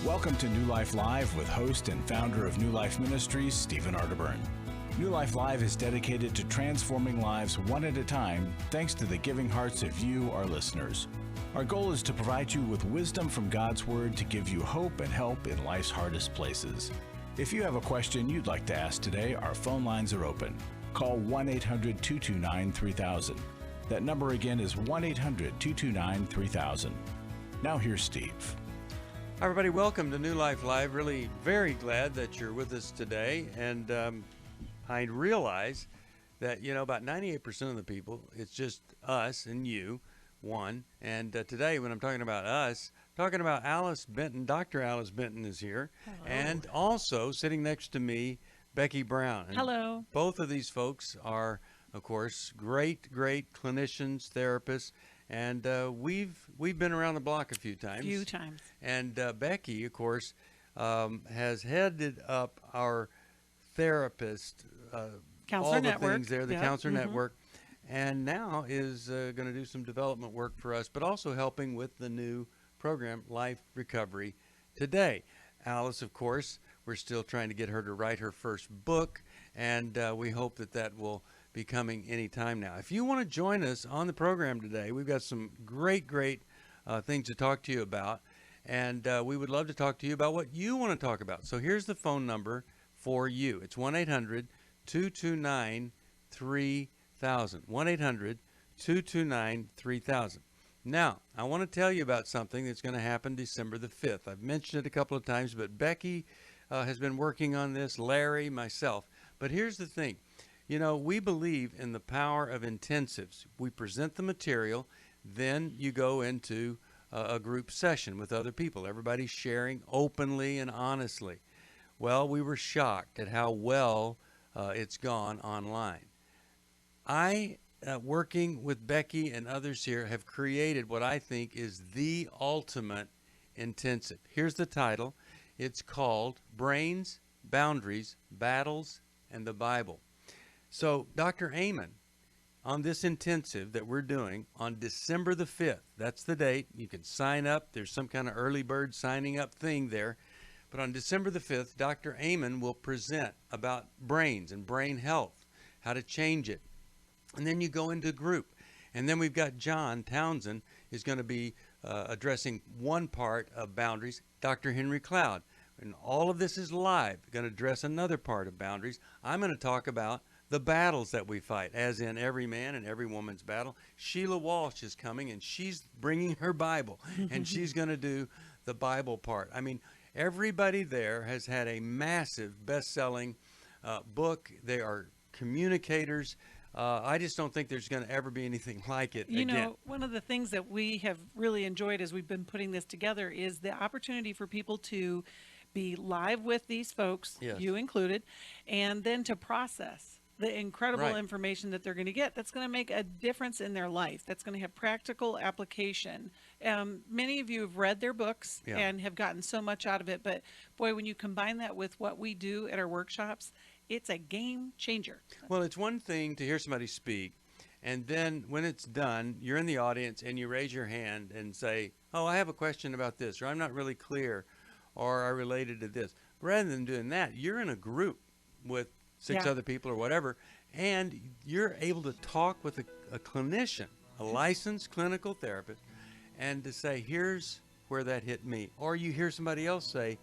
Welcome to New Life Live with host and founder of New Life Ministries, Steve Arterburn. New Life Live is dedicated to transforming lives one at a time, thanks to the giving hearts of you, our listeners. Our goal is to provide you with wisdom from God's Word to give you hope and help in life's hardest places. If you have a question you'd like to ask today, our phone lines are open. Call 1-800-229-3000. That number again is 1-800-229-3000. Now here's Steve. Hi, everybody. Welcome to New Life Live. Really very glad that you're with us today. And I realize that, about 98% of the people, it's just us and you, one. And today, when I'm talking about us, talking about Alice Benton, Dr. Alice Benton is here. Hello. And also sitting next to me, Becky Brown. And hello. Both of these folks are, of course, great clinicians, therapists. And we've been around the block a few times. And Becky, of course, has headed up our therapist, Counselor all the Network. things there, the Counselor Network, and now is going to do some development work for us, but also helping with the new program, Life Recovery Today. Alice, of course, we're still trying to get her to write her first book, and we hope that will be coming any time now. If you want to join us on the program today, we've got some great things to talk to you about, and we would love to talk to you about what you want to talk about. So here's the phone number for you. It's 1-800-229-3000. 1-800-229-3000. Now, I want to tell you about something that's going to happen December the 5th. I've mentioned it a couple of times, but Becky has been working on this, Larry, myself. But here's the thing. We believe in the power of intensives. We present the material, then you go into a group session with other people. Everybody's sharing openly and honestly. Well, we were shocked at how well it's gone online. I, working with Becky and others here, have created what I think is the ultimate intensive. Here's the title. It's called Brains, Boundaries, Battles, and the Bible. So Dr. Amen, on this intensive that we're doing on December the 5th, that's the date. You can sign up. There's some kind of early bird signing up thing there. But on December the 5th, Dr. Amen will present about brains and brain health, how to change it. And then you go into group. And then we've got John Townsend is going to be addressing one part of boundaries, Dr. Henry Cloud. And all of this is live. Going to address another part of boundaries. I'm going to talk about the battles that we fight, as in every man and every woman's battle. Sheila Walsh is coming, and she's bringing her Bible, and she's going to do the Bible part. I mean, everybody there has had a massive best-selling book. They are communicators. I just don't think there's going to ever be anything like it again. One of the things that we have really enjoyed as we've been putting this together is the opportunity for people to be live with these folks, yes, you included, and then to process the incredible information that they're going to get that's going to make a difference in their life, that's going to have practical application. Many of you have read their books and have gotten so much out of it, but boy, when you combine that with what we do at our workshops, it's a game changer. Well, it's one thing to hear somebody speak, and then when it's done, you're in the audience and you raise your hand and say, oh, I have a question about this, or I'm not really clear, or I related to this. Rather than doing that, you're in a group with six other people or whatever, and you're able to talk with a clinician, a licensed clinical therapist, and to say, here's where that hit me. Or you hear somebody else say,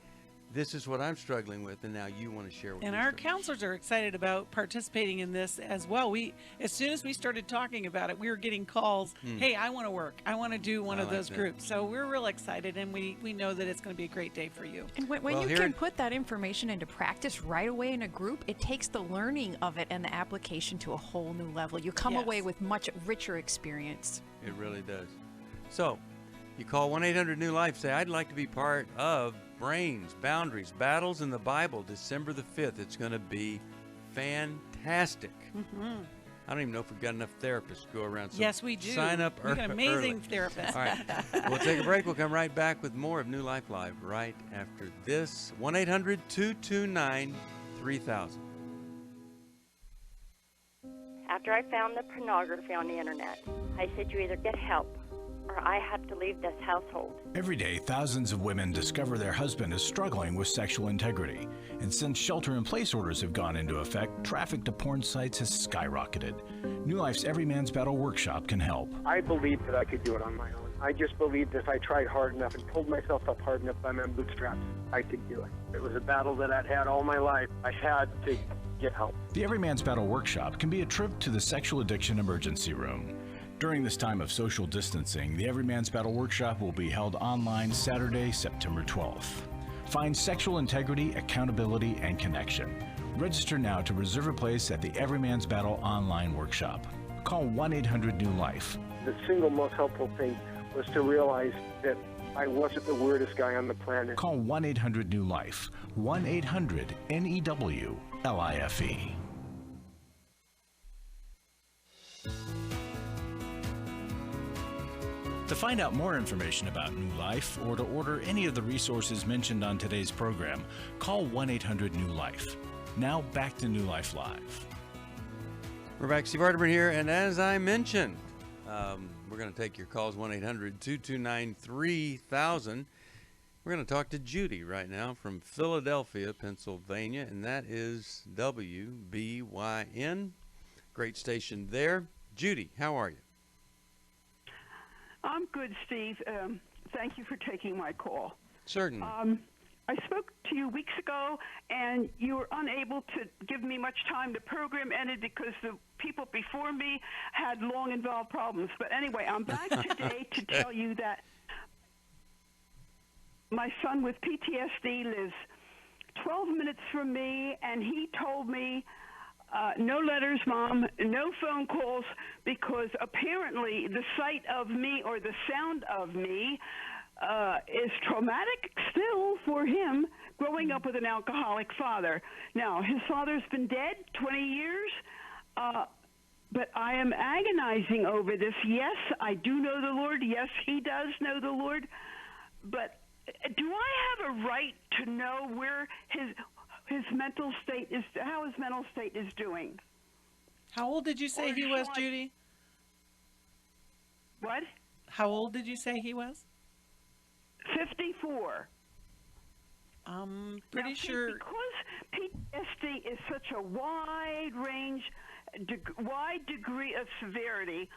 this is what I'm struggling with, and now you want to share with me. And our counselors are excited about participating in this as well. As soon as we started talking about it, we were getting calls, hey, I want to work. I want to do one of those groups. So we're real excited, and we know that it's going to be a great day for you. And when you can put that information into practice right away in a group, it takes the learning of it and the application to a whole new level. You come away with much richer experience. It really does. So you call 1-800-NEW-LIFE, say, I'd like to be part of Brains, Boundaries, Battles in the Bible, December the 5th. It's going to be fantastic. I don't even know if we've got enough therapists to go around. So yes, we do. Sign up early. We've got amazing therapists. All right. We'll take a break. We'll come right back with more of New Life Live right after this. 1-800-229-3000. After I found the pornography on the internet, I said you either get help or or I have to leave this household. Every day, thousands of women discover their husband is struggling with sexual integrity. And since shelter-in-place orders have gone into effect, traffic to porn sites has skyrocketed. New Life's Every Man's Battle workshop can help. I believed that I could do it on my own. I just believed if I tried hard enough and pulled myself up hard enough by my bootstraps, I could do it. It was a battle that I'd had all my life. I had to get help. The Every Man's Battle workshop can be a trip to the sexual addiction emergency room. During this time of social distancing, the Every Man's Battle workshop will be held online Saturday, September 12th. Find sexual integrity, accountability, and connection. Register now to reserve a place at the Every Man's Battle online workshop. Call 1-800-NEW-LIFE. The single most helpful thing was to realize that I wasn't the weirdest guy on the planet. Call 1-800-NEW-LIFE. 1-800-NEWLIFE. To find out more information about New Life or to order any of the resources mentioned on today's program, call 1-800-NEW-LIFE. Now back to New Life Live. We're back. Steve Arterburn here, and as I mentioned, we're going to take your calls, 1-800-229-3000. We're going to talk to Judy right now from Philadelphia, Pennsylvania, and that is WBYN. Great station there. Judy, how are you? I'm good, Steve. Thank you for taking my call. Certainly. I spoke to you weeks ago, and you were unable to give me much time. The program ended because the people before me had long involved problems. But anyway, I'm back today to tell you that my son with PTSD lives 12 minutes from me, and he told me, no letters, Mom, no phone calls, because apparently the sight of me or the sound of me is traumatic still for him, growing up with an alcoholic father. Now, his father's been dead 20 years, but I am agonizing over this. Yes, I do know the Lord. Yes, he does know the Lord. But do I have a right to know where his mental state is, how his mental state is doing? How old did you say he was, Judy? What? How old did you say he was? 54. I'm pretty sure. Because PTSD is such a wide range, wide degree of severity,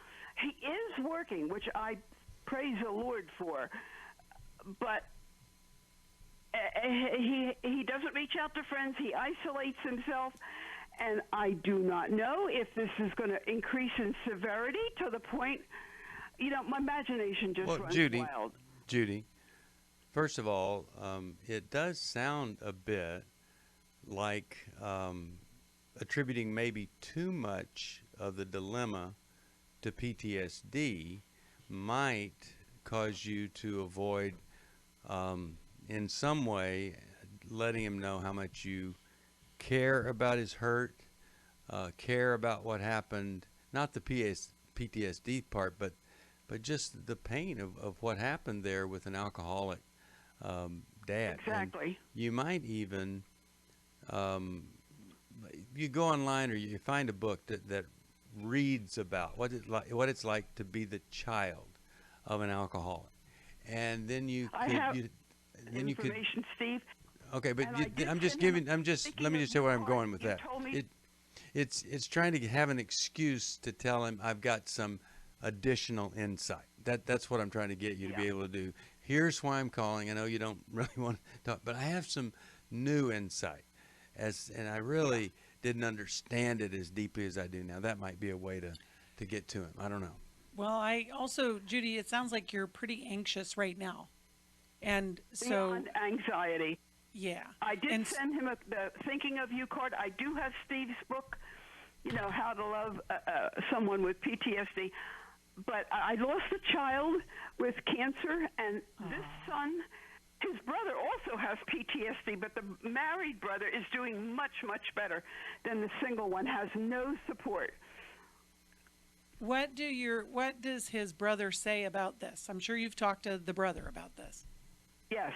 he is working, which I praise the Lord for. But he doesn't reach out to friends. He isolates himself. And I do not know if this is going to increase in severity to the point, my imagination just runs wild. Judy, first of all, it does sound a bit like attributing maybe too much of the dilemma to PTSD might cause you to avoid, in some way, letting him know how much you care about his hurt, care about what happened, not the PTSD part, but just the pain of what happened there with an alcoholic dad. Exactly. And you might even, you go online or you find a book that reads about what it's like to be the child of an alcoholic, and then you could, information, Steve. Okay, but let me just say where I'm going with that. It's trying to have an excuse to tell him I've got some additional insight. That's what I'm trying to get you to be able to do. Here's why I'm calling. I know you don't really want to talk, but I have some new insight, and I really didn't understand it as deeply as I do now. That might be a way to get to him. I don't know. Well, I also, Judy, it sounds like you're pretty anxious right now, and so beyond anxiety. Yeah. I did send him the Thinking of You card. I do have Steve's book, How to Love Someone with PTSD. But I lost a child with cancer, and this son, his brother also has PTSD, but the married brother is doing much, much better than the single one, has no support. What does his brother say about this? I'm sure you've talked to the brother about this. Yes.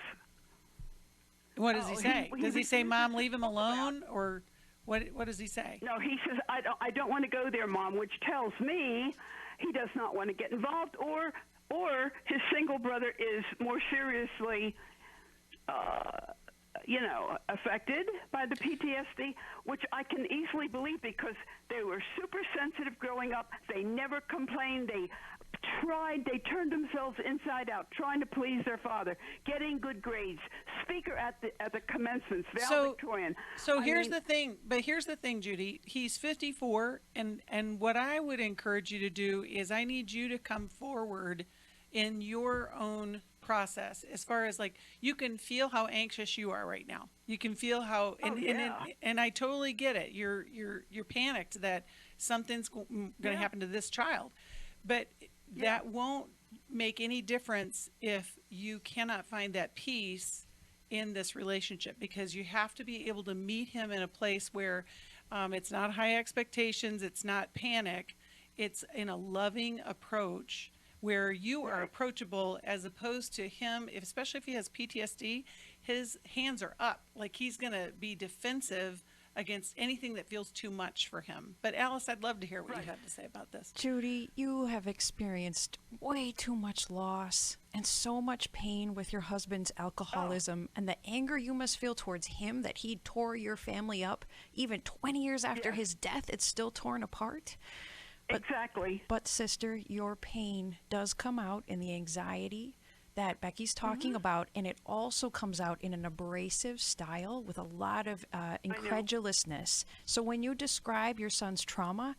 What does he say? Does he say, Mom, leave him alone? Or what does he say? No, he says, I don't want to go there, Mom, which tells me he does not want to get involved or or his single brother is more seriously affected by the PTSD, which I can easily believe because they were super sensitive growing up. They never complained. They turned themselves inside out, trying to please their father, getting good grades, speaker at the commencements, valedictorian. Here's the thing, Judy. He's 54, and what I would encourage you to do is I need you to come forward in your own process, as far as like you can feel how anxious you are right now. You can feel how and I totally get it. You're panicked that something's going to happen to this child, but that won't make any difference if you cannot find that peace in this relationship, because you have to be able to meet him in a place where it's not high expectations, it's not panic, it's in a loving approach where you are approachable, as opposed to him, especially if he has PTSD, his hands are up, like he's going to be defensive against anything that feels too much for him. But Alice, I'd love to hear what you have to say about this. Judy, you have experienced way too much loss and so much pain with your husband's alcoholism, and the anger you must feel towards him that he tore your family up. Even 20 years after his death, it's still torn apart. Exactly. But sister, your pain does come out in the anxiety that Becky's talking about, and it also comes out in an abrasive style with a lot of incredulousness. So when you describe your son's trauma,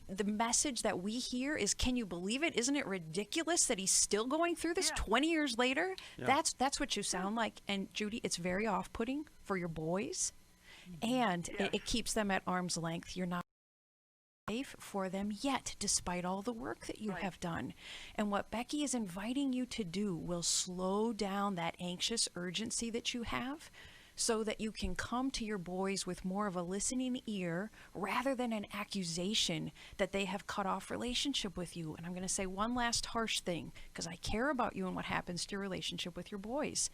the message that we hear is, can you believe it? Isn't it ridiculous that he's still going through this 20 years later? Yeah. That's what you sound like. And Judy, it's very off-putting for your boys, and it keeps them at arm's length. You're not safe for them yet, despite all the work that you have done. And what Becky is inviting you to do will slow down that anxious urgency that you have, so that you can come to your boys with more of a listening ear rather than an accusation that they have cut off relationship with you. And I'm going to say one last harsh thing, because I care about you and what happens to your relationship with your boys.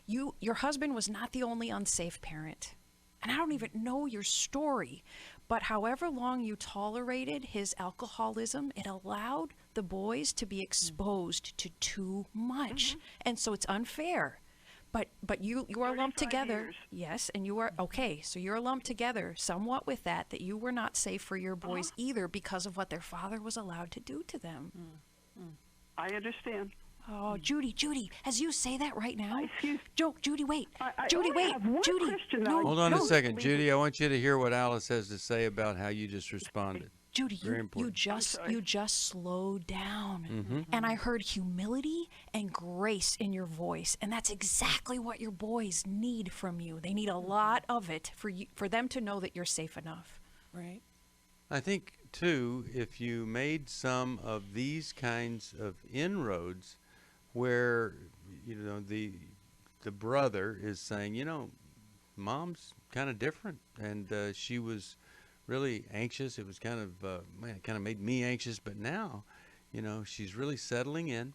Your husband was not the only unsafe parent. And I don't even know your story, but however long you tolerated his alcoholism, it allowed the boys to be exposed to too much. And so it's unfair. But you are lumped together. Years. Yes, and you are, okay, so you're lumped together somewhat with that you were not safe for your boys either, because of what their father was allowed to do to them. I understand. Oh, Judy, as you say that right now, Excuse- Judy, wait. I Judy, only wait. have one Judy, question, no, though. Hold on no. a second, Judy. I want you to hear what Alice has to say about how you just responded. Judy, Very you important. just slowed down. And I heard humility and grace in your voice, and that's exactly what your boys need from you. They need a lot of it for them to know that you're safe enough. Right. I think, too, if you made some of these kinds of inroads where, the brother is saying, Mom's kind of different, and she was really anxious. It was kind of made me anxious, but now, she's really settling in,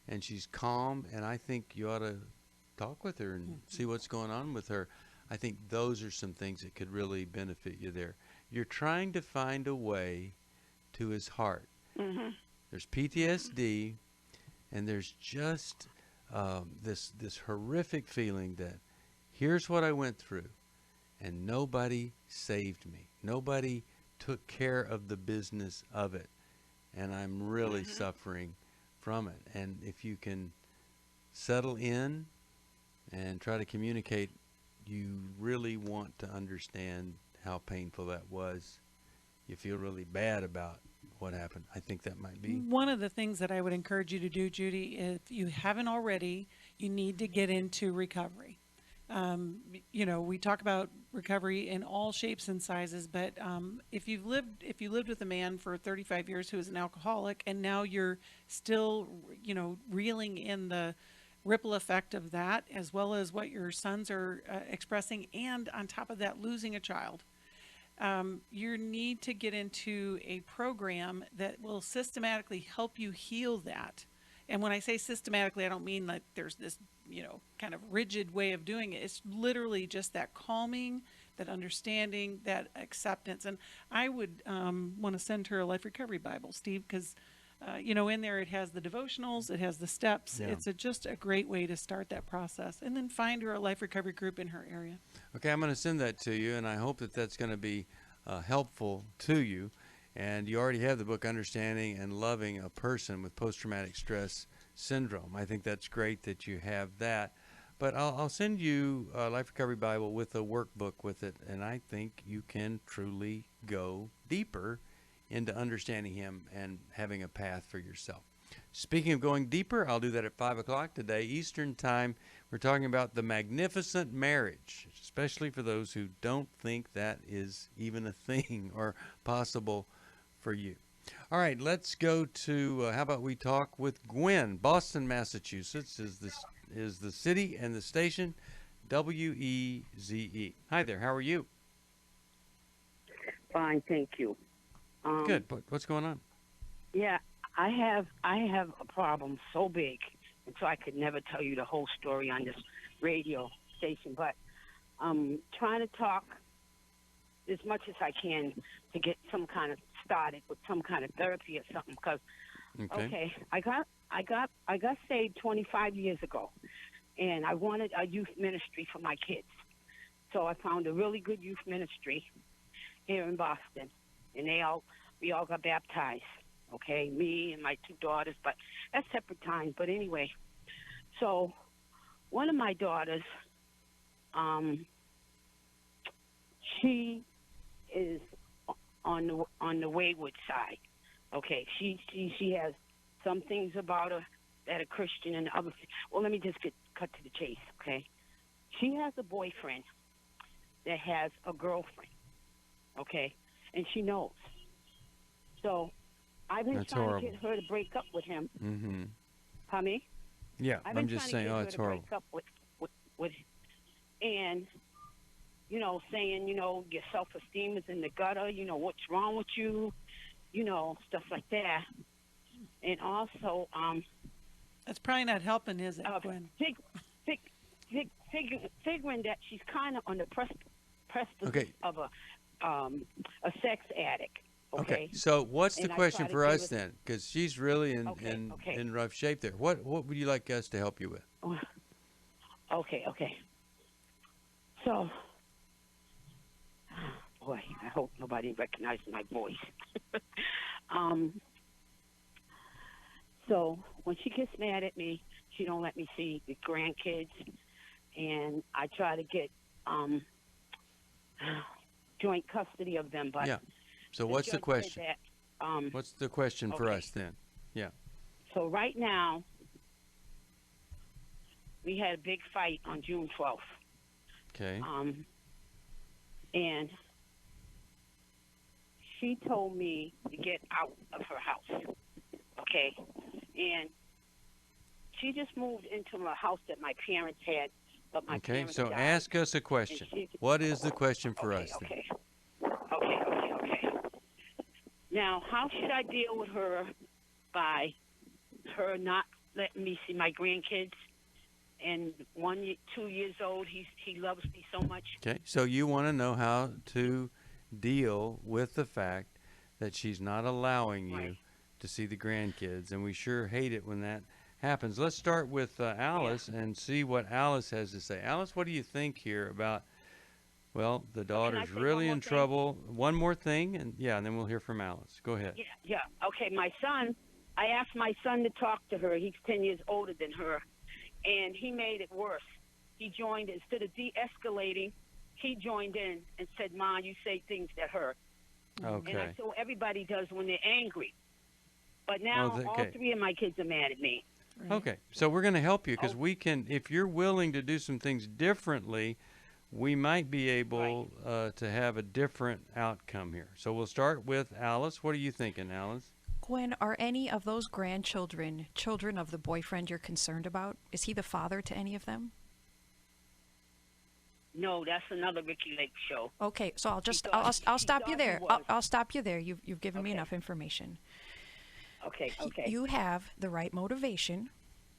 and she's calm, and I think you ought to talk with her and see what's going on with her. I think those are some things that could really benefit you there. You're trying to find a way to his heart. There's PTSD, and there's just this horrific feeling that here's what I went through, and nobody saved me. Nobody took care of the business of it, and I'm really suffering from it. And if you can settle in and try to communicate, you really want to understand how painful that was. You feel really bad about what happened. I think that might be One of the things that I would encourage you to do, Judy, if you haven't already, you need to get into recovery. We talk about recovery in all shapes and sizes, but if you lived with a man for 35 years who is an alcoholic, and now you're still, reeling in the ripple effect of that, as well as what your sons are expressing, and on top of that, losing a child. You need to get into a program that will systematically help you heal that. And when I say systematically, I don't mean like there's this, kind of rigid way of doing it. It's literally just that calming, that understanding, that acceptance. And I would want to send her a Life Recovery Bible, Steve, because In there it has the devotionals, it has the steps. Yeah. It's just a great way to start that process. And then find her a life recovery group in her area. Okay, I'm going to send that to you, and I hope that that's going to be helpful to you. And you already have the book, Understanding and Loving a Person with Post-Traumatic Stress Syndrome. I think that's great that you have that. But I'll send you a Life Recovery Bible with a workbook with it, and I think you can truly go deeper into understanding him and having a path for yourself. Speaking of going deeper, I'll do that at 5 o'clock today, Eastern Time. We're talking about the magnificent marriage, especially for those who don't think that is even a thing or possible for you. All right, let's go to, how about we talk with Gwen, Boston, Massachusetts is the city and the station, WEZE. Hi there, how are you? Fine, thank you. Good, what's going on? Yeah, I have a problem so big, and so I could never tell you the whole story on this radio station, but I'm trying to talk as much as I can to get some kind of started with some kind of therapy or something. Because okay, I got saved 25 years ago, and I wanted a youth ministry for my kids. So I found a really good youth ministry here in Boston, and we all got baptized. Okay, me and my two daughters, but at separate times. But anyway, so one of my daughters, she is on the wayward side. Okay, she has some things about her that are Christian and other. Well, let me just cut to the chase. Okay, she has a boyfriend that has a girlfriend. Okay, and she knows. So I've been trying to get her to break up with him. Mm-hmm. Pardon me? Yeah, I'm just saying, it's horrible. Break up with and, saying, your self-esteem is in the gutter, what's wrong with you, stuff like that. And also, that's probably not helping, is it, Gwen? Figuring that she's kind of on the precipice of a sex addict. Okay. So what's the question for us then? Because she's really in rough shape there. What would you like us to help you with? Okay. So, boy, I hope nobody recognizes my voice. So when she gets mad at me, she don't let me see the grandkids, and I try to get joint custody of them. But yeah. So what's the question? What's the question for us then? Yeah. So right now, we had a big fight on June 12th. Okay. And she told me to get out of her house. Okay. And she just moved into a house that my parents had, but my parents so died. Ask us a question. What is the question for us then? Okay. Now, how should I deal with her by her not letting me see my grandkids? And 2 years old, he loves me so much. Okay, so you want to know how to deal with the fact that she's not allowing you to see the grandkids, and we sure hate it when that happens. Let's start with Alice and see what Alice has to say. Alice, what do you think here about, well, the daughter's really in trouble. One more thing, and then we'll hear from Alice. Go ahead. Yeah. Okay, my son, I asked my son to talk to her. He's 10 years older than her, and he made it worse. He joined, instead of de-escalating, he joined in and said, "Ma, you say things that hurt." Okay. And I said, well, everybody does when they're angry. But now all three of my kids are mad at me. Right. Okay, so we're going to help you because we can, if you're willing to do some things differently, we might be able to have a different outcome here. So we'll start with Alice. What are you thinking, Alice? Gwen, are any of those grandchildren children of the boyfriend you're concerned about? Is he the father to any of them? No, that's another Ricky Lake show. Okay, so I'll stop you there. I'll stop you there. You've given me enough information. Okay. You have the right motivation,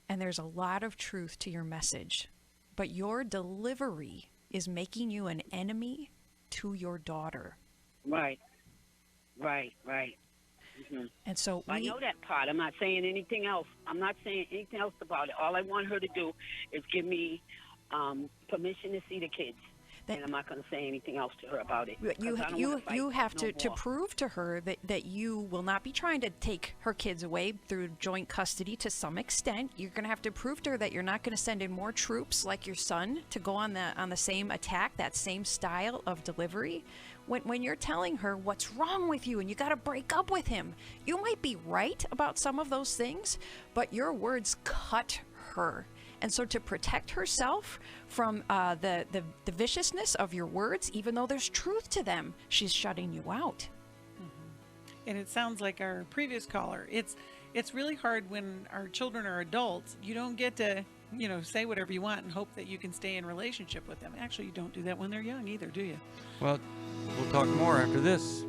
and there's a lot of truth to your message, but your delivery is making you an enemy to your daughter. Right. And so I know that part. I'm not saying anything else. I'm not saying anything else about it. All I want her to do is give me permission to see the kids. And I'm not going to say anything else to her about it. You have to prove to her that you will not be trying to take her kids away through joint custody to some extent. You're going to have to prove to her that you're not going to send in more troops like your son to go on the same attack, that same style of delivery. When you're telling her what's wrong with you and you got to break up with him, you might be right about some of those things, but your words cut her. And so to protect herself from the viciousness of your words, even though there's truth to them, she's shutting you out. And it sounds like our previous caller. It's really hard when our children are adults. You don't get to, say whatever you want and hope that you can stay in relationship with them. Actually, you don't do that when they're young either, do you? Well, we'll talk more after this.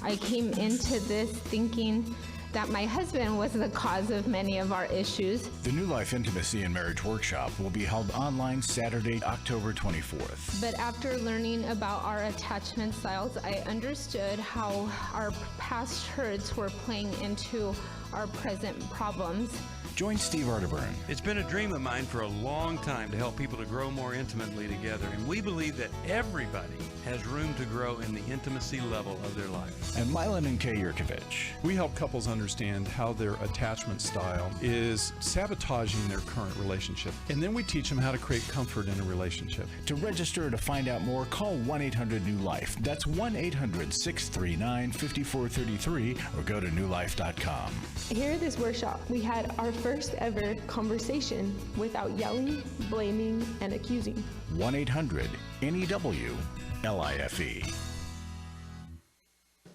I came into this thinking that my husband was the cause of many of our issues. The New Life Intimacy and Marriage Workshop will be held online Saturday, October 24th. But after learning about our attachment styles, I understood how our past hurts were playing into our present problems. Join Steve Arterburn. It's been a dream of mine for a long time to help people to grow more intimately together, and we believe that everybody has room to grow in the intimacy level of their life. And Milan and Kay Yurkovich. We help couples understand how their attachment style is sabotaging their current relationship, and then we teach them how to create comfort in a relationship. To register or to find out more, call 1-800-NEW-LIFE. That's 1-800-639-5433 or go to newlife.com. Here at this workshop, we had our first ever conversation without yelling, blaming, and accusing. 1-800-NEW-LIFE.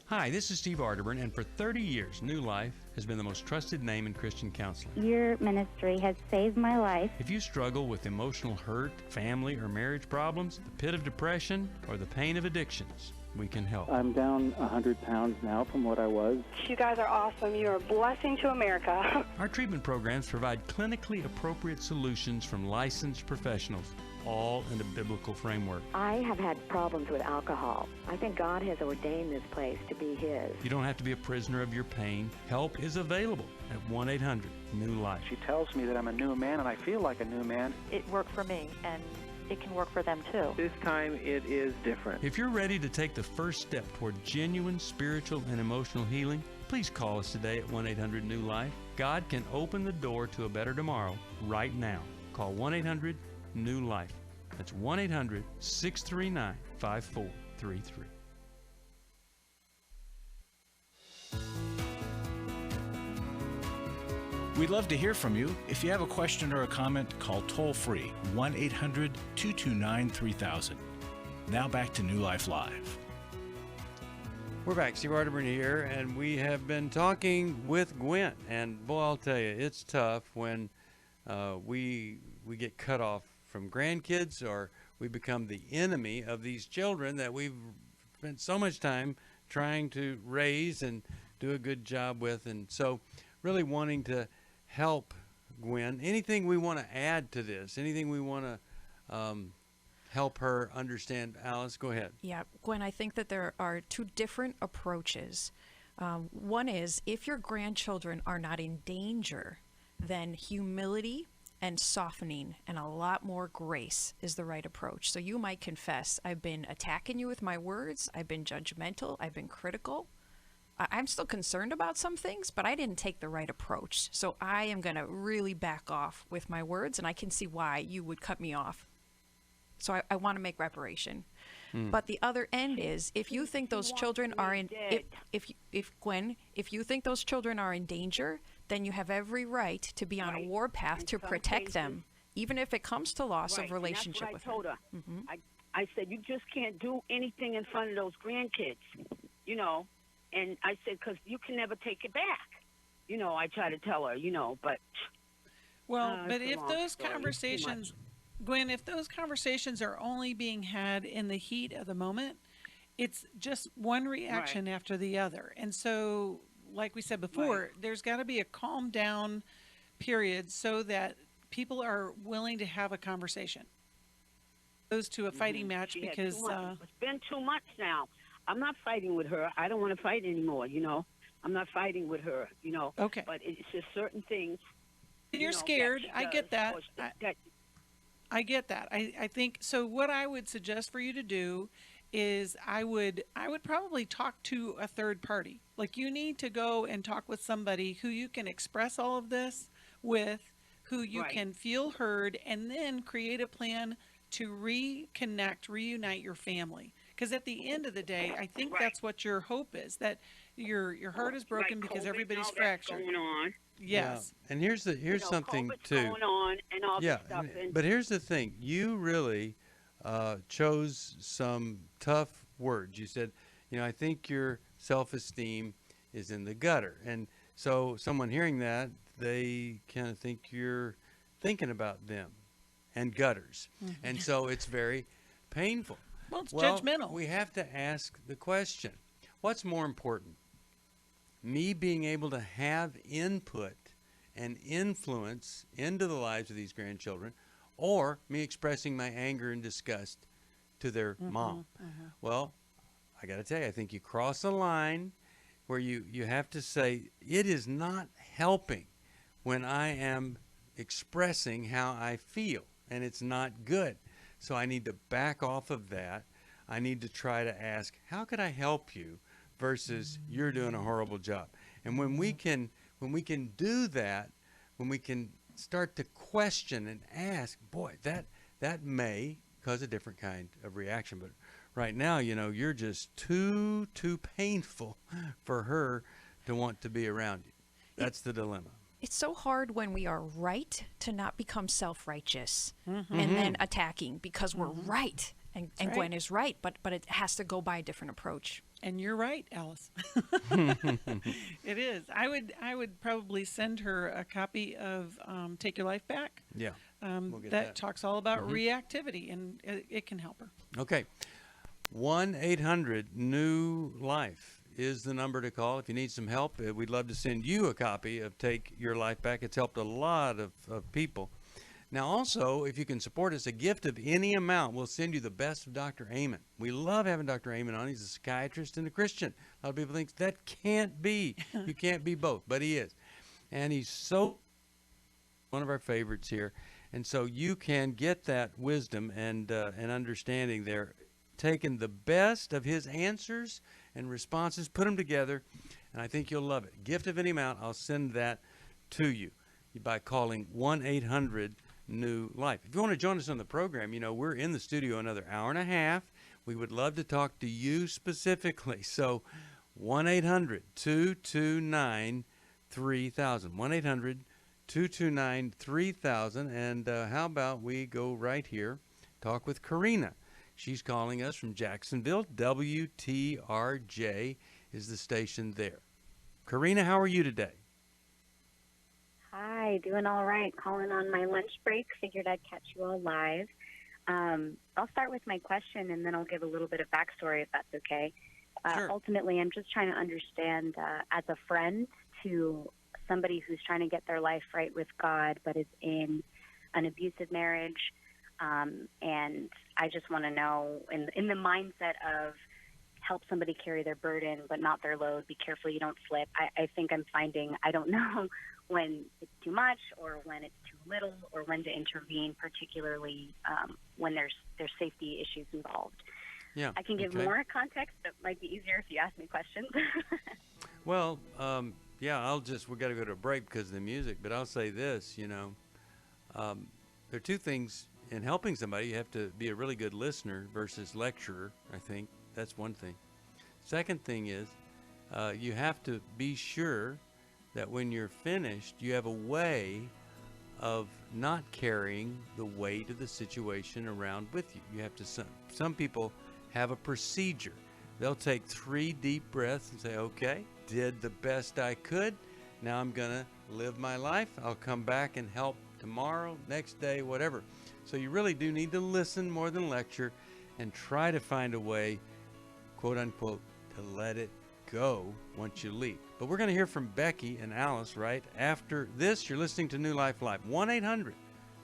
Hi, this is Steve Arterburn, and for 30 years, New Life has been the most trusted name in Christian counseling. Your ministry has saved my life. If you struggle with emotional hurt, family or marriage problems, the pit of depression, or the pain of addictions, we can help. I'm down 100 pounds now from what I was. You guys are awesome. You're a blessing to America. Our treatment programs provide clinically appropriate solutions from licensed professionals, all in a biblical framework. I have had problems with alcohol. I think God has ordained this place to be His. You don't have to be a prisoner of your pain. Help is available at 1-800-NEW-LIFE. She tells me that I'm a new man, and I feel like a new man. It worked for me, and it can work for them too. This time it is different. If you're ready to take the first step toward genuine spiritual and emotional healing, please call us today at 1-800-NEW-LIFE. God can open the door to a better tomorrow right now. Call 1-800-NEW-LIFE. That's 1-800-639-5433. We'd love to hear from you. If you have a question or a comment, call toll-free 1-800-229-3000. Now back to New Life Live. We're back. Steve Arterburn here, and we have been talking with Gwen. And boy, I'll tell you, it's tough when we get cut off from grandkids, or we become the enemy of these children that we've spent so much time trying to raise and do a good job with. And so really wanting to help Gwen. Anything we want to add to this? Anything we want to help her understand? Alice, go ahead. Yeah, Gwen, I think that there are two different approaches. One is, if your grandchildren are not in danger, then humility and softening and a lot more grace is the right approach. So you might confess, I've been attacking you with my words, I've been judgmental, I've been critical. I'm still concerned about some things, but I didn't take the right approach. So I am going to really back off with my words, and I can see why you would cut me off. So I want to make reparation. But the other end is, if you think those children are in, if Gwen, if you think those children are in danger, then you have every right to be on a warpath to protect them, even if it comes to loss of relationship with her. I said, you just can't do anything in front of those grandkids, And I said, because you can never take it back. I try to tell her, but. Well, but if those conversations, Gwen, if those conversations are only being had in the heat of the moment, it's just one reaction after the other. And so, like we said before, there's got to be a calm down period so that people are willing to have a conversation. Goes to a fighting match because it's been 2 months now. I'm not fighting with her. I don't want to fight anymore, you know. I'm not fighting with her, you know. Okay. But it's just certain things. You're scared. I get that. I get that. I think so. What I would suggest for you to do is I would probably talk to a third party. Like, you need to go and talk with somebody who you can express all of this with, who you can feel heard, and then create a plan to reunite your family. Because at the end of the day, I think that's what your hope is, that your heart is broken because everybody's fractured. Going on. Yes. Yeah. And here's something COVID's too. going on and all this stuff. But here's the thing. You really chose some tough words. You said, I think your self-esteem is in the gutter. And so someone hearing that, they kind of think you're thinking about them and gutters. And so it's very painful. Well, it's judgmental. We have to ask the question, what's more important? Me being able to have input and influence into the lives of these grandchildren, or me expressing my anger and disgust to their mom? Well, I got to tell you, I think you cross a line where you have to say, it is not helping when I am expressing how I feel, and it's not good. So I need to back off of that. I need to try to ask, how could I help you, versus you're doing a horrible job. And when we can do that, when we can start to question and ask, boy, that may cause a different kind of reaction. But right now, you're just too painful for her to want to be around you. That's the dilemma. It's so hard when we are right to not become self-righteous and then attacking because we're right. And Gwen is right, but it has to go by a different approach. And you're right, Alice. It is. I would probably send her a copy of Take Your Life Back. Yeah. We'll get that talks all about reactivity, and it can help her. Okay. 1-800-NEW-LIFE is the number to call if you need some help. We'd love to send you a copy of Take Your Life Back. It's helped a lot of people. Now, also, if you can support us, a gift of any amount, we'll send you the best of Dr. Amen. We love having Dr. Amen on. He's a psychiatrist and a Christian. A lot of people think that can't be. You can't be both, but he is. And he's so one of our favorites here. And so you can get that wisdom and understanding there, taking the best of his answers and responses, put them together, and I think you'll love it. Gift of any amount, I'll send that to you by calling 1-800-NEW-LIFE. If you want to join us on the program, we're in the studio another hour and a half. We would love to talk to you specifically. So 1-800-229-3000. 1-800-229-3000. And how about we go right here, talk with Karina. She's calling us from Jacksonville. WTRJ is the station there. Karina, how are you today? Hi, doing all right. Calling on my lunch break. Figured I'd catch you all live. I'll start with my question, and then I'll give a little bit of backstory, if that's okay. Sure. Ultimately, I'm just trying to understand, as a friend to somebody who's trying to get their life right with God, but is in an abusive marriage. And I just want to know, in the mindset of help somebody carry their burden, but not their load. Be careful you don't slip. I think I'm finding, I don't know when it's too much or when it's too little or when to intervene, particularly when there's safety issues involved. Yeah. I can give more context. That might be easier if you ask me questions. Well, yeah, we got to go to a break because of the music, but I'll say this, there are two things in helping somebody. You have to be a really good listener versus lecturer, I think. That's one thing. Second thing is you have to be sure that when you're finished, you have a way of not carrying the weight of the situation around with you. You have to, some people have a procedure. They'll take 3 deep breaths and say, okay, did the best I could. Now I'm going to live my life. I'll come back and help tomorrow, next day, whatever. So you really do need to listen more than lecture and try to find a way, quote unquote, to let it go once you leave. But we're going to hear from Becky and Alice right after this. You're listening to New Life Live.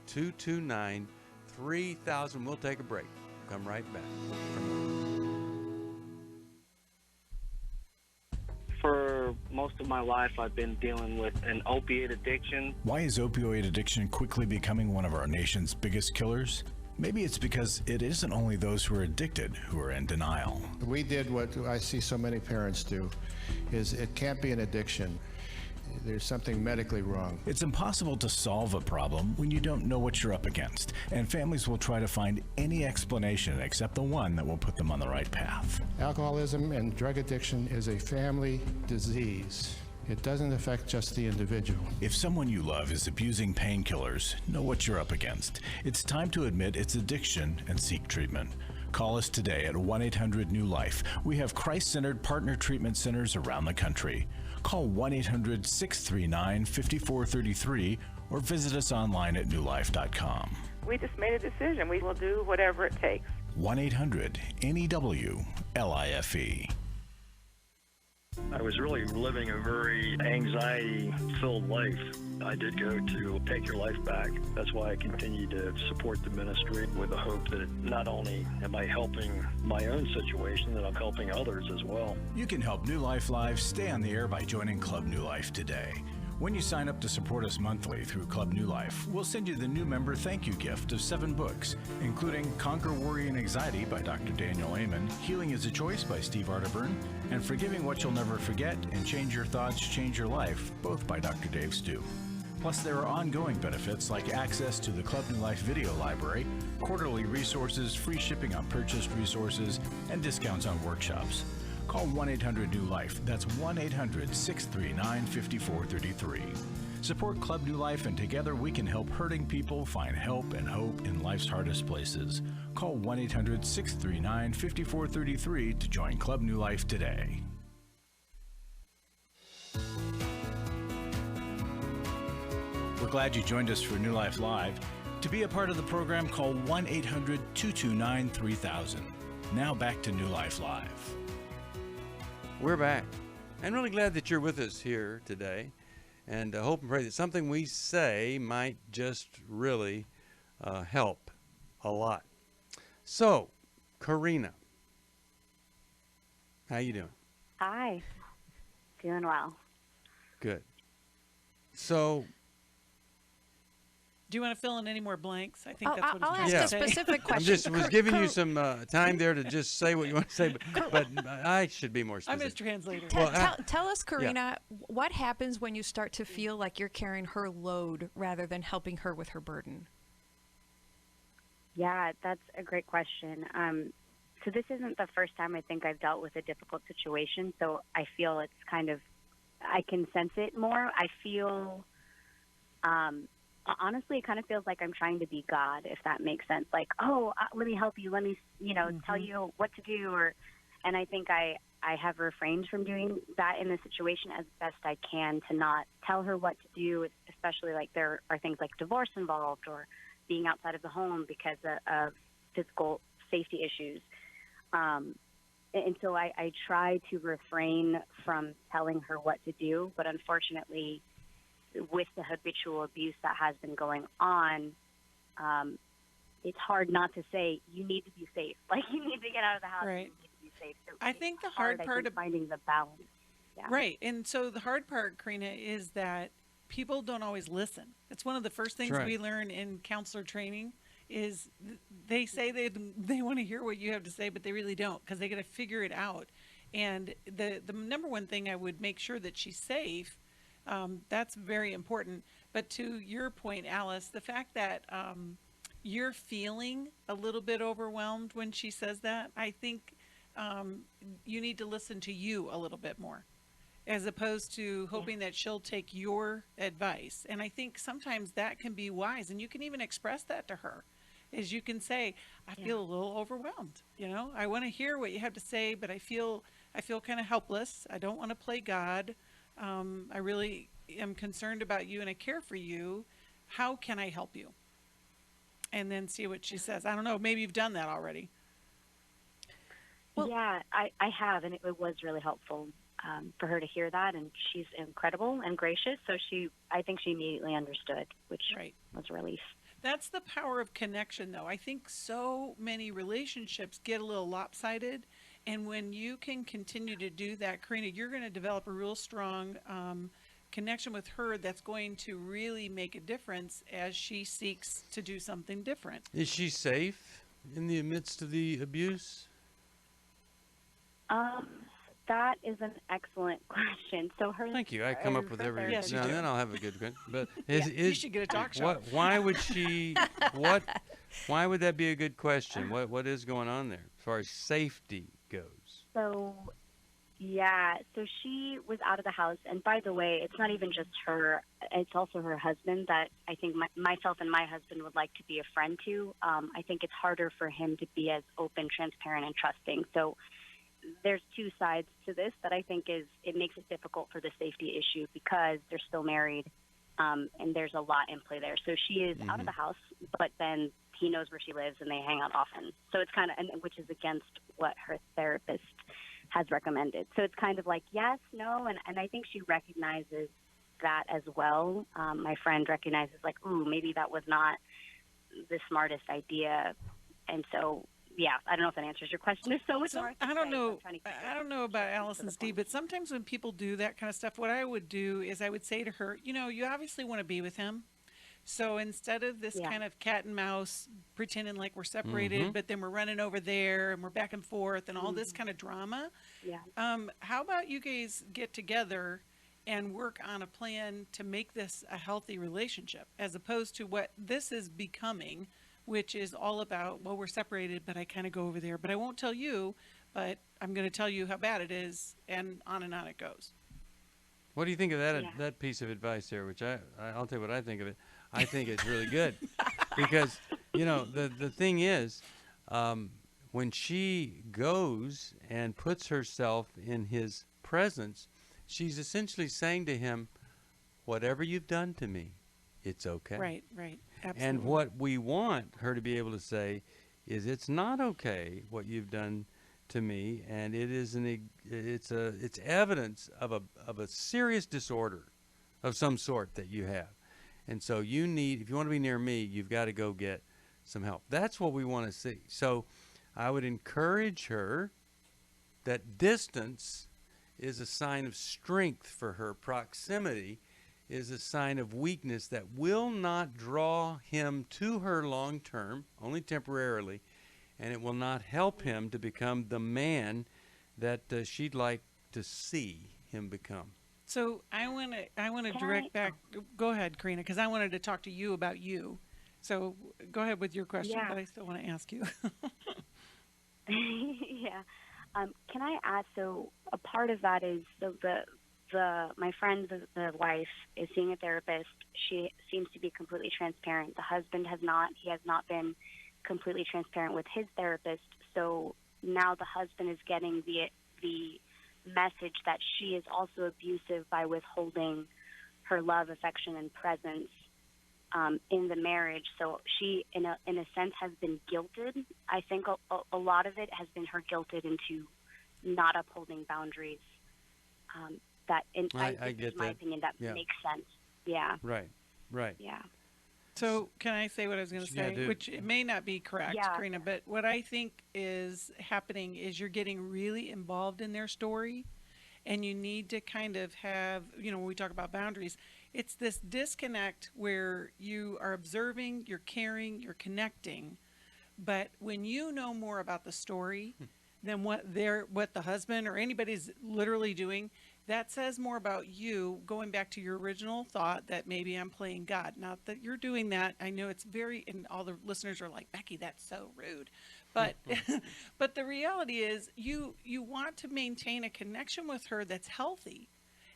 1-800-229-3000. We'll take a break. Come right back. For most of my life, I've been dealing with an opiate addiction. Why is opioid addiction quickly becoming one of our nation's biggest killers? Maybe it's because it isn't only those who are addicted who are in denial. We did what I see so many parents do, is it can't be an addiction. There's something medically wrong. It's impossible to solve a problem when you don't know what you're up against, and families will try to find any explanation except the one that will put them on the right path. Alcoholism and drug addiction is a family disease. It doesn't affect just the individual. If someone you love is abusing painkillers, know what you're up against. It's time to admit it's addiction and seek treatment. Call us today at 1-800-NEW-LIFE. We have Christ-centered partner treatment centers around the country. Call 1-800-639-5433 or visit us online at newlife.com. We just made a decision. We will do whatever it takes. 1-800-NEW-LIFE. I was really living a very anxiety-filled life. I did go to Take Your Life Back. That's why I continue to support the ministry with the hope that not only am I helping my own situation, that I'm helping others as well. You can help New Life Live stay on the air by joining Club New Life today. When you sign up to support us monthly through Club New Life, we'll send you the new member thank you gift of 7 books, including Conquer Worry and Anxiety by Dr. Daniel Amen, Healing is a Choice by Steve Arterburn, and Forgiving What You'll Never Forget and Change Your Thoughts, Change Your Life, both by Dr. Dave Stu. Plus, there are ongoing benefits like access to the Club New Life video library, quarterly resources, free shipping on purchased resources, and discounts on workshops. Call 1-800-NEW-LIFE. That's 1-800-639-5433. Support Club New Life, and together we can help hurting people find help and hope in life's hardest places. Call 1-800-639-5433 to join Club New Life today. We're glad you joined us for New Life Live. To be a part of the program, call 1-800-229-3000. Now back to New Life Live. We're back. I'm really glad that you're with us here today, and I hope and pray that something we say might just really help a lot. So, Karina, how you doing? Hi. Doing well. Good. So, do you want to fill in any more blanks? I think that's what I'll it's ask a specific question. I just was giving you some time there to just say what you want to say, but I should be more specific. I'm his translator. Tell us, Karina, what happens when you start to feel like you're carrying her load rather than helping her with her burden? Yeah, that's a great question. So this isn't the first time I think I've dealt with a difficult situation, so I feel it's kind of, I can sense it more. I feel, honestly, it kind of feels like I'm trying to be God, if that makes sense. Like, let me help you. Let me, tell you what to do. And I think I have refrained from doing that in the situation as best I can, to not tell her what to do, especially like there are things like divorce involved or being outside of the home because of physical safety issues. And so I try to refrain from telling her what to do, but unfortunately, with the habitual abuse that has been going on, it's hard not to say, you need to be safe. Like, you need to get out of the house. Right. You need to be safe. So I think the hard part of finding the balance. Yeah. Right. And so the hard part, Karina, is that people don't always listen. It's one of the first things we learn in counselor training is they say they want to hear what you have to say, but they really don't, because they got to figure it out. And the number one thing, I would make sure that she's safe. That's very important. But to your point, Alice, the fact that you're feeling a little bit overwhelmed when she says that, I think you need to listen to you a little bit more, as opposed to hoping that she'll take your advice. And I think sometimes that can be wise, and you can even express that to her. Is you can say, I feel a little overwhelmed. I want to hear what you have to say, but I feel kind of helpless. I don't want to play God. I really am concerned about you and I care for you. How can I help you? And then see what she says. I don't know. Maybe you've done that already. Well, yeah, I have, and it was really helpful for her to hear that. And she's incredible and gracious. So I think she immediately understood, which was a relief. That's the power of connection, though. I think so many relationships get a little lopsided, And when you can continue to do that, Karina, you're going to develop a real strong connection with her that's going to really make a difference as she seeks to do something different. Is she safe in the midst of the abuse? That is an excellent question. So her. Thank you. I come up with every Yes, you now and do. then I'll have a good one. But You should get a talk show. Why would she? Why would that be a good question? What is going on there as far as safety goes? So, yeah. So she was out of the house, and by the way, it's not even just her. It's also her husband that I think myself and my husband would like to be a friend to. I think it's harder for him to be as open, transparent, and trusting. So. There's two sides to this that I think it makes it difficult for the safety issue because they're still married, and there's a lot in play there. So she is out of the house, but then he knows where she lives and they hang out often. So it's kind of, which is against what her therapist has recommended. So it's kind of like yes, no, and I think she recognizes that as well. My friend recognizes like, ooh, maybe that was not the smartest idea, and so. Yeah, I don't know if that answers your question. There's so much more. I don't know about Alice and Steve, but sometimes when people do that kind of stuff, what I would do is I would say to her, you obviously want to be with him. So instead of this kind of cat and mouse pretending like we're separated, but then we're running over there and we're back and forth and all this kind of drama, how about you guys get together and work on a plan to make this a healthy relationship as opposed to what this is becoming, which is all about, well, we're separated, but I kind of go over there. But I won't tell you, but I'm going to tell you how bad it is, and on it goes. What do you think of that that piece of advice there, which I'll tell you what I think of it. I think it's really good because, the thing is, when she goes and puts herself in his presence, she's essentially saying to him, whatever you've done to me, it's okay. Right. Absolutely. And what we want her to be able to say is, it's not okay what you've done to me, and it is it's evidence of a serious disorder of some sort that you have, and so if you want to be near me, you've got to go get some help. That's what we want to see. So I would encourage her that distance is a sign of strength for her. Proximity is a sign of weakness that will not draw him to her long term, only temporarily, and it will not help him to become the man that she'd like to see him become. So I want to direct back. Go ahead, Karina, because I wanted to talk to you about you. So go ahead with your question, but I still want to ask you. Yeah. Can I ask? So a part of that is my friend, the wife, is seeing a therapist. She seems to be completely transparent. The husband has not. He has not been completely transparent with his therapist. So now the husband is getting the message that she is also abusive by withholding her love, affection, and presence in the marriage. So she, in a sense, has been guilted. I think a lot of it has been her guilted into not upholding boundaries. I get my that. opinion, that makes sense. Yeah. Right. Yeah. So can I say what I was going to say, which it may not be correct, Karina, but what I think is happening is you're getting really involved in their story, and you need to kind of have, when we talk about boundaries, it's this disconnect where you are observing, you're caring, you're connecting, but when you know more about the story than what the husband or anybody's literally doing, that says more about you, going back to your original thought that maybe I'm playing God. Not that you're doing that. I know it's and all the listeners are like, Becky, that's so rude. But but the reality is you want to maintain a connection with her that's healthy.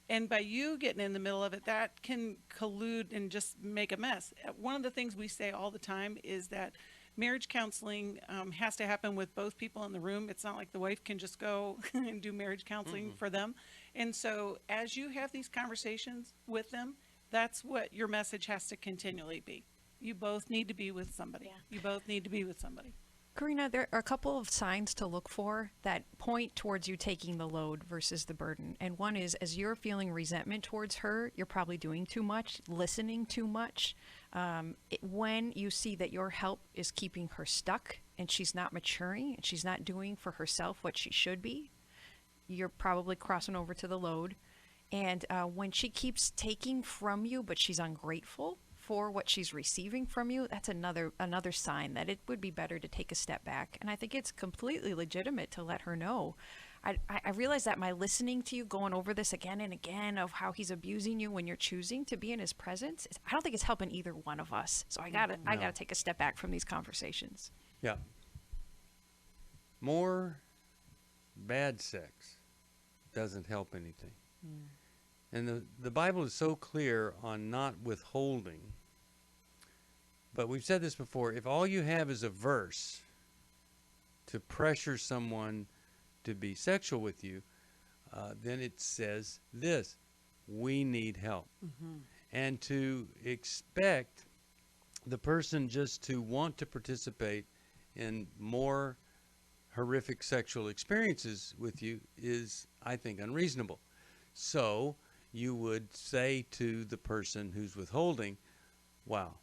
And by you getting in the middle of it, that can collude and just make a mess. One of the things we say all the time is that marriage counseling has to happen with both people in the room. It's not like the wife can just go and do marriage counseling for them. And so as you have these conversations with them, that's what your message has to continually be. You both need to be with somebody. Yeah. You both need to be with somebody. Karina, there are a couple of signs to look for that point towards you taking the load versus the burden. And one is, as you're feeling resentment towards her, you're probably doing too much, listening too much. When you see that your help is keeping her stuck and she's not maturing and she's not doing for herself what she should be, you're probably crossing over to the load. And when she keeps taking from you, but she's ungrateful for what she's receiving from you, that's another sign that it would be better to take a step back. And I think it's completely legitimate to let her know. I realize that my listening to you going over this again and again of how he's abusing you when you're choosing to be in his presence, I don't think it's helping either one of us. So I gotta take a step back from these conversations. Yeah. More bad sex doesn't help anything. And the Bible is so clear on not withholding. But we've said this before, if all you have is a verse to pressure someone to be sexual with you, then it says this: we need help. And to expect the person just to want to participate in more horrific sexual experiences with you is, I think, unreasonable. So you would say to the person who's withholding, wow,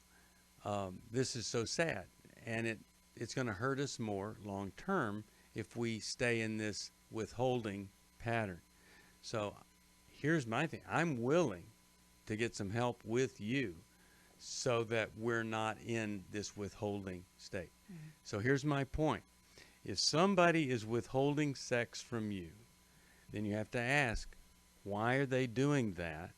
this is so sad, and it's going to hurt us more long term if we stay in this withholding pattern. So here's my thing. I'm willing to get some help with you so that we're not in this withholding state. So here's my point. If somebody is withholding sex from you, then you have to ask, why are they doing that?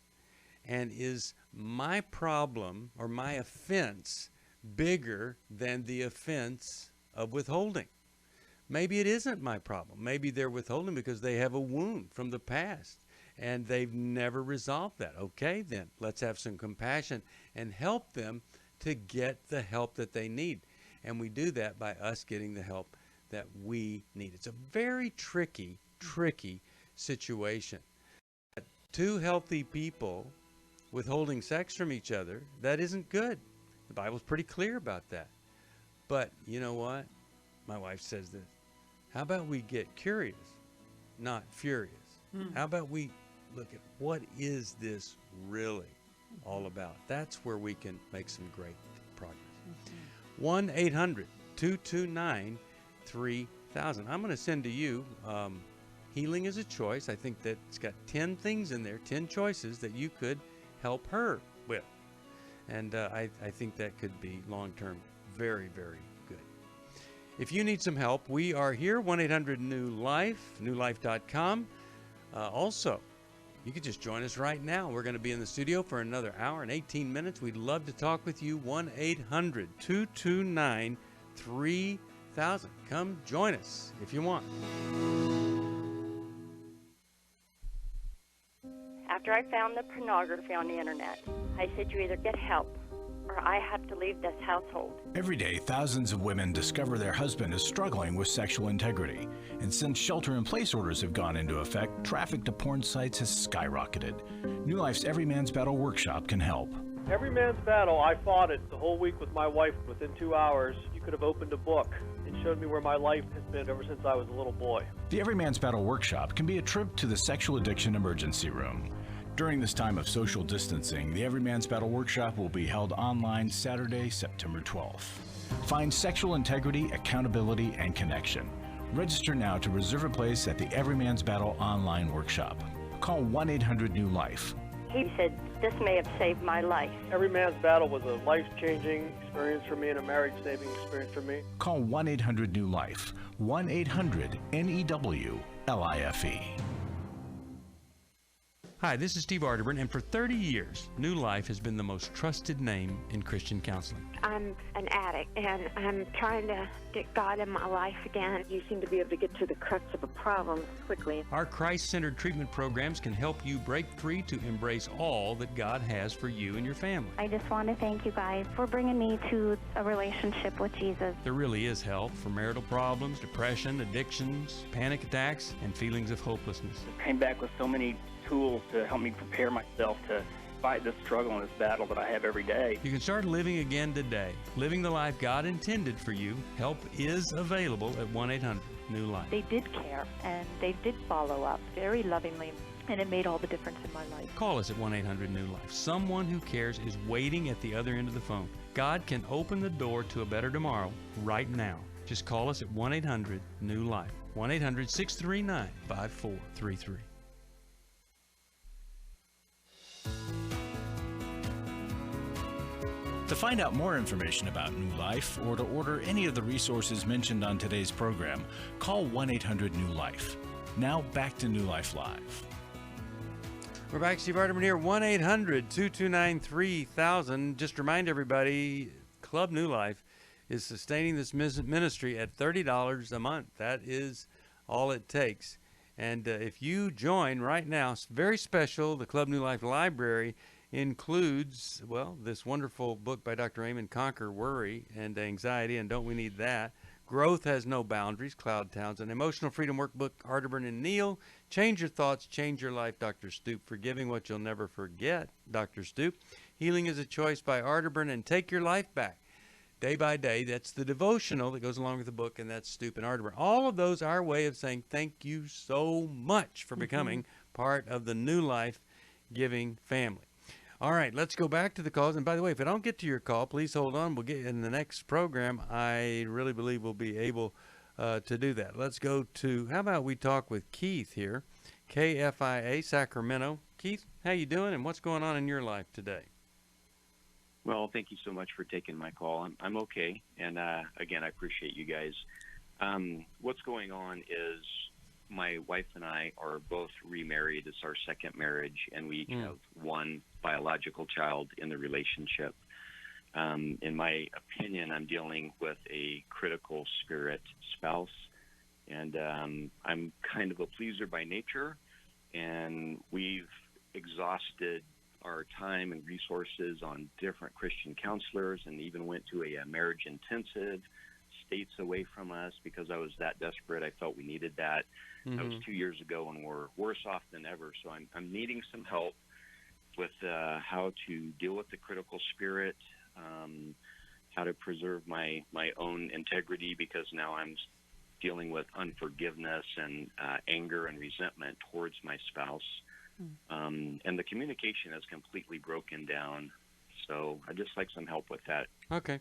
And is my problem or my offense bigger than the offense of withholding? Maybe it isn't my problem. Maybe they're withholding because they have a wound from the past and they've never resolved that. Okay, then let's have some compassion and help them to get the help that they need. And we do that by us getting the help that we need. It's a very tricky situation. Two healthy people withholding sex from each other, that isn't good. The Bible's pretty clear about that. But you know what? My wife says this. How about we get curious, not furious? How about we look at what is this really all about? That's where we can make some great progress. 1-800-229-3000. I'm going to send to you Healing is a Choice. I think that it's got 10 things in there, 10 choices that you could help her with. And I think that could be long-term very, very good. If you need some help, we are here, 1-800-NEW-LIFE, newlife.com. Also, you can just join us right now. We're going to be in the studio for another hour and 18 minutes. We'd love to talk with you, 1-800-229-3000. Come join us if you want. After I found the pornography on the internet, I said you either get help or I have to leave this household. Every day, thousands of women discover their husband is struggling with sexual integrity. And since shelter-in-place orders have gone into effect, traffic to porn sites has skyrocketed. New Life's Every Man's Battle workshop can help. Every Man's Battle, I fought it the whole week with my wife. Within 2 hours, you could have opened a book and showed me where my life has been ever since I was a little boy. The Every Man's Battle workshop can be a trip to the sexual addiction emergency room. During this time of social distancing, the Every Man's Battle workshop will be held online Saturday, September 12th. Find sexual integrity, accountability, and connection. Register now to reserve a place at the Every Man's Battle online workshop. Call 1-800-NEW-LIFE. He said, this may have saved my life. Every Man's Battle was a life-changing experience for me and a marriage-saving experience for me. Call 1-800-NEW-LIFE. 1-800-NEWLIFE. Hi, this is Steve Arterburn, and for 30 years, New Life has been the most trusted name in Christian counseling. I'm an addict, and I'm trying to get God in my life again. You seem to be able to get to the crux of a problem quickly. Our Christ-centered treatment programs can help you break free to embrace all that God has for you and your family. I just want to thank you guys for bringing me to a relationship with Jesus. There really is help for marital problems, depression, addictions, panic attacks, and feelings of hopelessness. I came back with so many tools to help me prepare myself to fight this struggle and this battle that I have every day. You can start living again today, living the life God intended for you. Help is available at 1-800-NEW-LIFE. They did care, and they did follow up very lovingly, and it made all the difference in my life. Call us at 1-800-NEW-LIFE. Someone who cares is waiting at the other end of the phone. God can open the door to a better tomorrow right now. Just call us at 1-800-NEW-LIFE, 1-800-639-5433. To find out more information about New Life or to order any of the resources mentioned on today's program, call 1-800-NEW-LIFE. Now back to New Life Live. We're back. Steve Arterburn here, 1-800-229-3000. Just remind everybody, Club New Life is sustaining this ministry at $30 a month. That is all it takes. And if you join right now, it's very special. The Club New Life Library includes, well, this wonderful book by Dr. Amen, Conquer Worry and Anxiety, and Don't We Need That? Growth Has No Boundaries, Cloud Towns, an Emotional Freedom Workbook, Arterburn and Neal. Change Your Thoughts, Change Your Life, Dr. Stoop. Forgiving What You'll Never Forget, Dr. Stoop. Healing is a Choice by Arterburn, and Take Your Life Back, Day by Day. That's the devotional that goes along with the book, and that's Stoop and Arterburn. All of those are our way of saying thank you so much for becoming part of the New Life Giving family. All right, let's go back to the calls. And by the way, if I don't get to your call, please hold on. We'll get in the next program. I really believe we'll be able to do that. Let's go to, how about we talk with Keith here, KFIA, Sacramento. Keith, how you doing, and what's going on in your life today? Well, thank you so much for taking my call. I'm okay, and again, I appreciate you guys. What's going on is my wife and I are both remarried. It's our second marriage, and we each have one biological child in the relationship. In my opinion, I'm dealing with a critical spirit spouse, and I'm kind of a pleaser by nature, and we've exhausted our time and resources on different Christian counselors, and even went to a marriage intensive states away from us because I was that desperate. I felt we needed that. That was 2 years ago, and we're worse off than ever. So I'm needing some help with how to deal with the critical spirit, how to preserve my own integrity, because now I'm dealing with unforgiveness and anger and resentment towards my spouse. And the communication has completely broken down. So I'd just like some help with that. Okay.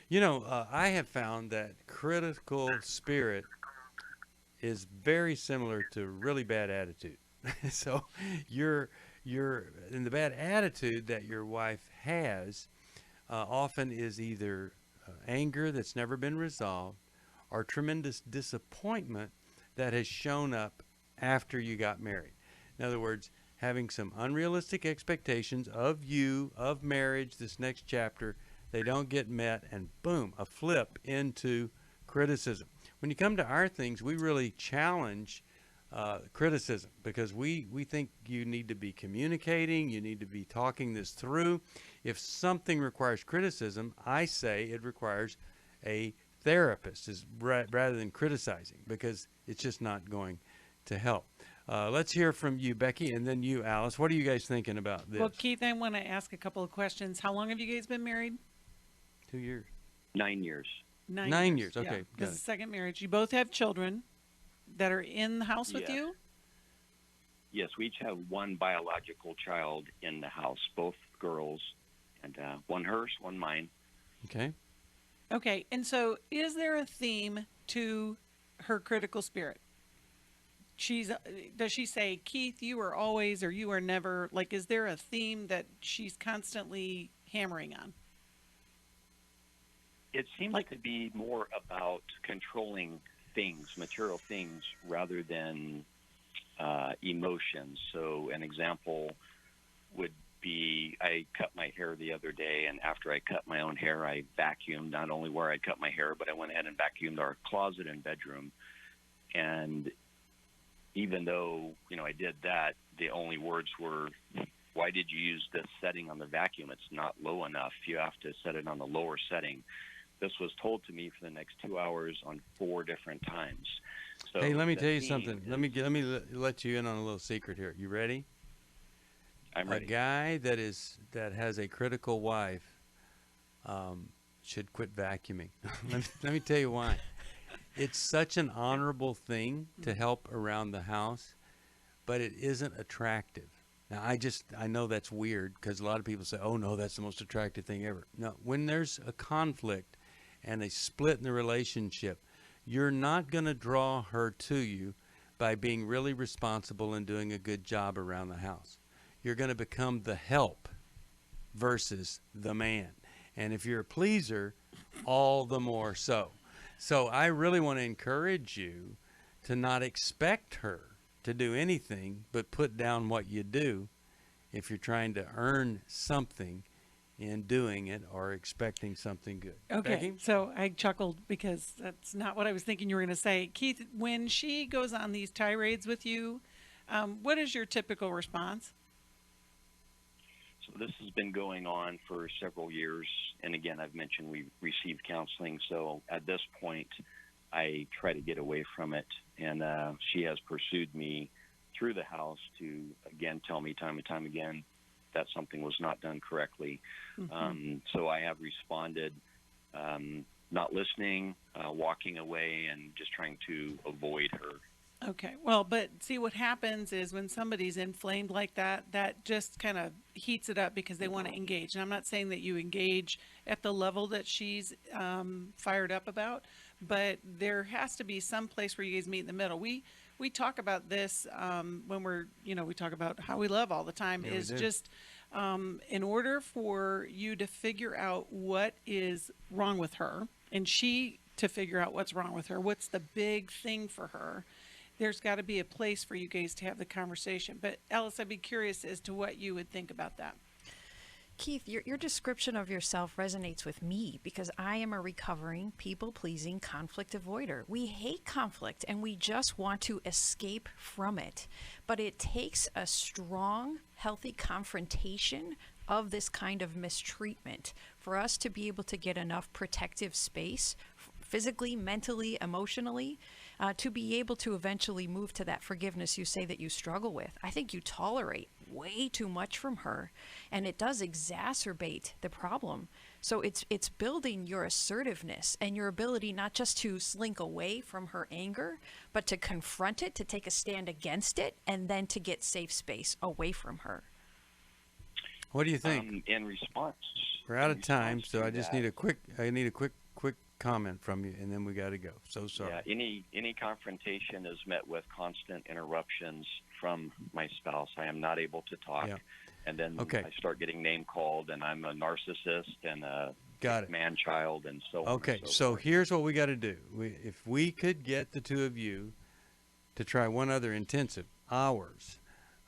You know, I have found that critical spirit is very similar to really bad attitude. So you're in the bad attitude that your wife has often is either anger that's never been resolved or tremendous disappointment that has shown up after you got married. In other words, having some unrealistic expectations of you, of marriage, this next chapter, they don't get met, and boom, a flip into criticism. When you come to our things, we really challenge criticism, because we think you need to be communicating, you need to be talking this through. If something requires criticism, I say it requires a therapist rather than criticizing, because it's just not going to help. Let's hear from you, Becky, and then you, Alice. What are you guys thinking about this? Well, Keith, I want to ask a couple of questions. How long have you guys been married? 2 years. 9 years. 9 years. Okay. Yeah. This is the second marriage. You both have children that are in the house with you? Yes, we each have one biological child in the house, both girls, and one hers, one mine. Okay. Okay, and so is there a theme to her critical spirit? Does she say, Keith, you are always, or you are never, like, is there a theme that she's constantly hammering on? It seems to be more about controlling things, material things, rather than emotions. So an example would be, I cut my hair the other day, and after I cut my own hair, I vacuumed not only where I cut my hair, but I went ahead and vacuumed our closet and bedroom. And even though, I did that, the only words were, why did you use this setting on the vacuum? It's not low enough. You have to set it on the lower setting. This was told to me for the next 2 hours on 4 different times. So hey, let me tell you something. Let me let you in on a little secret here. You ready? I'm ready. A guy that has a critical wife should quit vacuuming. let me tell you why. It's such an honorable thing to help around the house, but it isn't attractive. Now, I know that's weird, because a lot of people say, oh, no, that's the most attractive thing ever. No, when there's a conflict and a split in the relationship, you're not going to draw her to you by being really responsible and doing a good job around the house. You're going to become the help versus the man. And if you're a pleaser, all the more so. So I really want to encourage you to not expect her to do anything but put down what you do if you're trying to earn something in doing it or expecting something good. Okay, Becky? so I chuckled because that's not what I was thinking you were going to say. Keith, when she goes on these tirades with you, what is your typical response? So this has been going on for several years. And again, I've mentioned we've received counseling. So at this point, I try to get away from it. And she has pursued me through the house to, again, tell me time and time again that something was not done correctly. So I have responded, not listening, walking away, and just trying to avoid her. Okay, well, but see what happens is when somebody's inflamed like that, that just kind of heats it up because they want to engage. And I'm not saying that you engage at the level that she's fired up about, but there has to be some place where you guys meet in the middle. We talk about this when we're, we talk about how we love all the time, Yeah, is just in order for you to figure out what is wrong with her and she to figure out what's wrong with her, what's the big thing for her, there's got to be a place for you guys to have the conversation. But Alice, I'd be curious as to what you would think about that. Keith, your description of yourself resonates with me because I am a recovering, people-pleasing conflict avoider. We hate conflict and we just want to escape from it. But it takes a strong, healthy confrontation of this kind of mistreatment for us to be able to get enough protective space, physically, mentally, emotionally, to be able to eventually move to that forgiveness you say that you struggle with. I think you tolerate way too much from her, and it does exacerbate the problem. So it's building your assertiveness and your ability not just to slink away from her anger, but to confront it, to take a stand against it, and then to get safe space away from her. What do you think? In response, we're out of time, so I just need a quick comment from you, and then we got to go. So sorry. Yeah, any confrontation is met with constant interruptions from my spouse. I am not able to talk, and then I start getting name called, and I'm a narcissist and a man-child, and so on. Okay, and so here's what we got to do. If we could get the two of you to try one other intensive hours,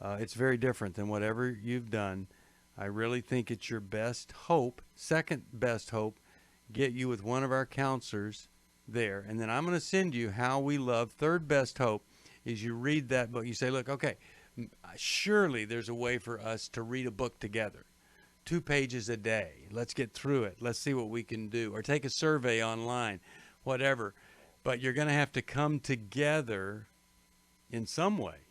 it's very different than whatever you've done. I really think it's your best hope, second best hope, get you with one of our counselors there. And then I'm going to send you How We Love. Third best hope is you read that book. You say, look, okay, surely there's a way for us to read a book together. 2 pages a day. Let's get through it. Let's see what we can do. Or take a survey online, whatever. But you're going to have to come together in some way,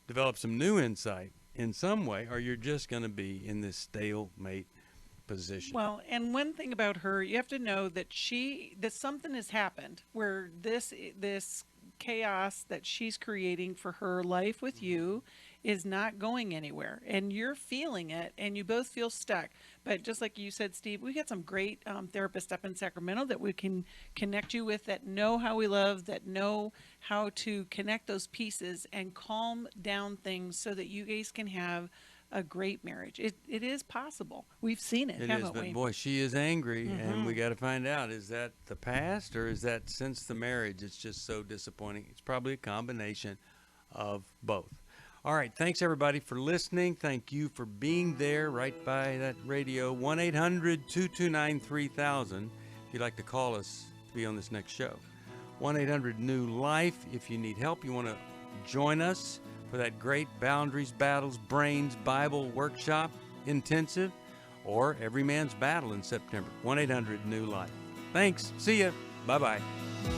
develop some new insight in some way, or you're just going to be in this stalemate position. Well, and one thing about her, you have to know that something has happened where this chaos that she's creating for her life with you is not going anywhere, and you're feeling it, and you both feel stuck. But just like you said, Steve, we got some great therapists up in Sacramento that we can connect you with, that know how we love, that know how to connect those pieces and calm down things so that you guys can have a great marriage. It is possible. We've seen it, haven't we? But boy, she is angry, and we got to find out, is that the past or is that since the marriage? It's just so disappointing. It's probably a combination of both. All right, thanks everybody for listening. Thank you for being there right by that radio. 1-800-229-3000 if you'd like to call us to be on this next show. 1-800-NEW-LIFE if you need help, you want to join us for that great Boundaries, Battles, Brains Bible Workshop Intensive, or Every Man's Battle in September. 1-800-NEW-LIFE. Thanks. See ya. Bye-bye.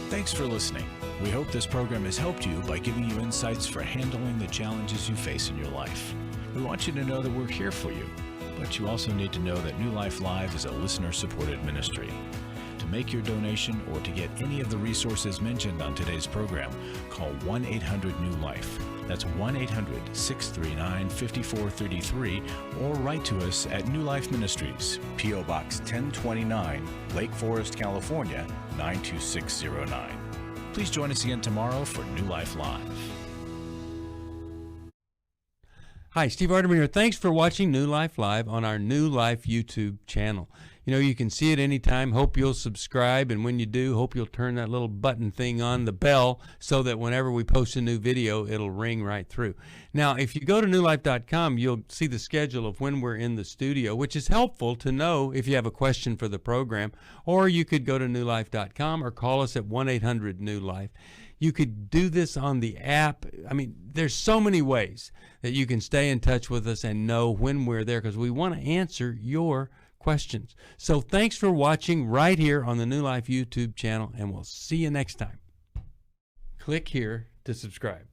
Thanks for listening. We hope this program has helped you by giving you insights for handling the challenges you face in your life. We want you to know that we're here for you, but you also need to know that New Life Live is a listener-supported ministry. To make your donation or to get any of the resources mentioned on today's program, call 1-800-NEW-LIFE. That's 1-800-639-5433, or write to us at New Life Ministries, P.O. Box 1029, Lake Forest, California, 92609. Please join us again tomorrow for New Life Live. Hi, Steve Arterburn here. Thanks for watching New Life Live on our New Life YouTube channel. You know, you can see it anytime. Hope you'll subscribe, and when you do, hope you'll turn that little button thing on, the bell, so that whenever we post a new video, it'll ring right through. Now, if you go to newlife.com, you'll see the schedule of when we're in the studio, which is helpful to know if you have a question for the program, or you could go to newlife.com or call us at 1-800-NEW-LIFE. You could do this on the app. I mean, there's so many ways that you can stay in touch with us and know when we're there, because we want to answer your questions. So thanks for watching right here on the New Life YouTube channel, and we'll see you next time. Click here to subscribe.